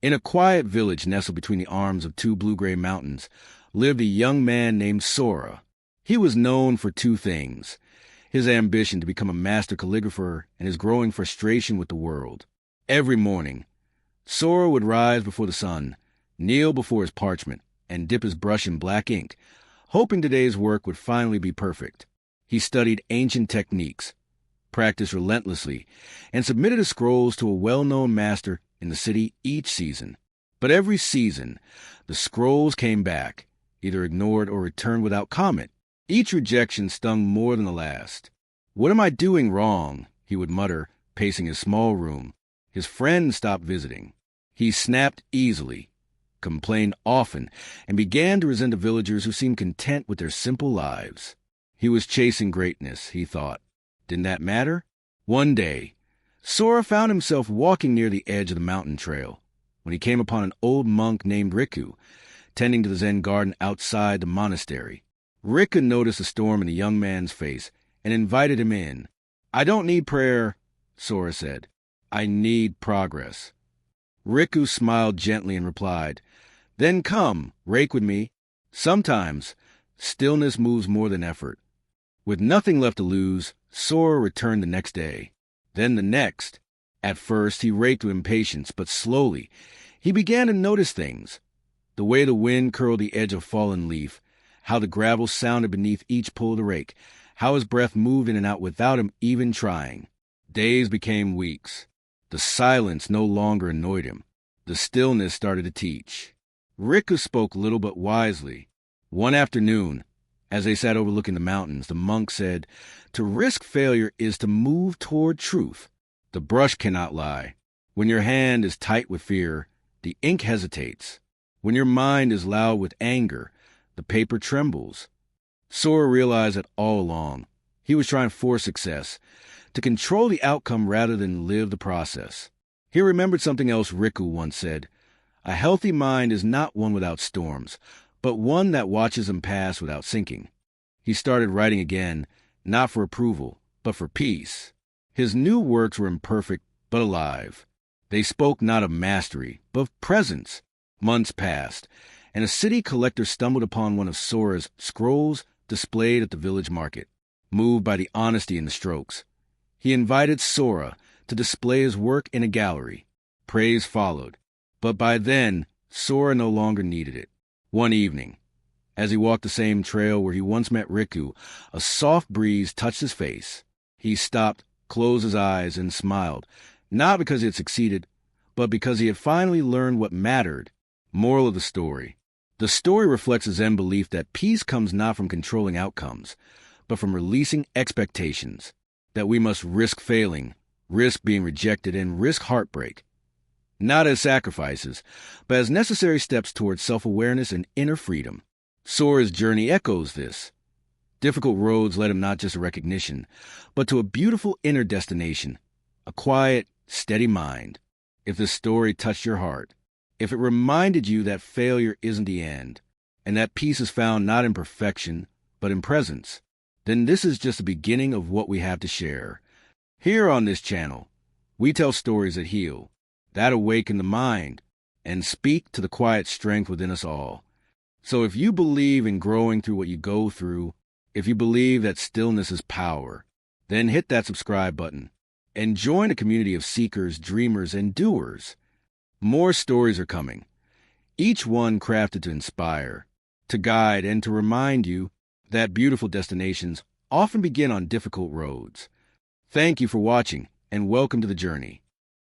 In a quiet village nestled between the arms of two blue-gray mountains lived a young man named Sora. He was known for two things: his ambition to become a master calligrapher and his growing frustration with the world. Every morning, Sora would rise before the sun, kneel before his parchment, and dip his brush in black ink, hoping today's work would finally be perfect. He studied ancient techniques, practiced relentlessly, and submitted his scrolls to a well-known master in the city each season. But every season, the scrolls came back, either ignored or returned without comment. Each rejection stung more than the last. "What am I doing wrong?" he would mutter, pacing his small room. His friends stopped visiting. He snapped easily, complained often, and began to resent the villagers who seemed content with their simple lives. He was chasing greatness, he thought. Didn't that matter? One day, Sora found himself walking near the edge of the mountain trail when he came upon an old monk named Riku, tending to the Zen garden outside the monastery. Riku noticed the storm in the young man's face and invited him in. "I don't need prayer," Sora said. "I need progress." Riku smiled gently and replied, "Then come, rake with me. Sometimes stillness moves more than effort." With nothing left to lose, Sora returned the next day, then the next. At first, he raked with impatience, but slowly, he began to notice things. The way the wind curled the edge of a fallen leaf, how the gravel sounded beneath each pull of the rake, how his breath moved in and out without him even trying. Days became weeks. The silence no longer annoyed him. The stillness started to teach. Riku spoke little but wisely. One afternoon, as they sat overlooking the mountains, the monk said, "To risk failure is to move toward truth. The brush cannot lie. When your hand is tight with fear, the ink hesitates. When your mind is loud with anger, the paper trembles." Sora realized that all along. He was trying for success, to control the outcome rather than live the process. He remembered something else Riku once said: "A healthy mind is not one without storms, but one that watches them pass without sinking." He started writing again, not for approval, but for peace. His new works were imperfect, but alive. They spoke not of mastery, but of presence. Months passed, and a city collector stumbled upon one of Sora's scrolls displayed at the village market. Moved by the honesty in the strokes, he invited Sora to display his work in a gallery. Praise followed, but by then, Sora no longer needed it. One evening, as he walked the same trail where he once met Riku, a soft breeze touched his face. He stopped, closed his eyes, and smiled, not because he had succeeded, but because he had finally learned what mattered. Moral of the story. The story reflects a Zen belief that peace comes not from controlling outcomes, but from releasing expectations, that we must risk failing, risk being rejected, and risk heartbreak, not as sacrifices, but as necessary steps towards self-awareness and inner freedom. Sora's journey echoes this. Difficult roads led him not just to recognition, but to a beautiful inner destination, a quiet, steady mind. If this story touched your heart, if it reminded you that failure isn't the end, and that peace is found not in perfection, but in presence, then this is just the beginning of what we have to share. Here on this channel, we tell stories that heal, that awaken the mind, and speak to the quiet strength within us all. So if you believe in growing through what you go through, if you believe that stillness is power, then hit that subscribe button and join a community of seekers, dreamers, and doers. More stories are coming, each one crafted to inspire, to guide, and to remind you that beautiful destinations often begin on difficult roads. Thank you for watching, and welcome to the journey.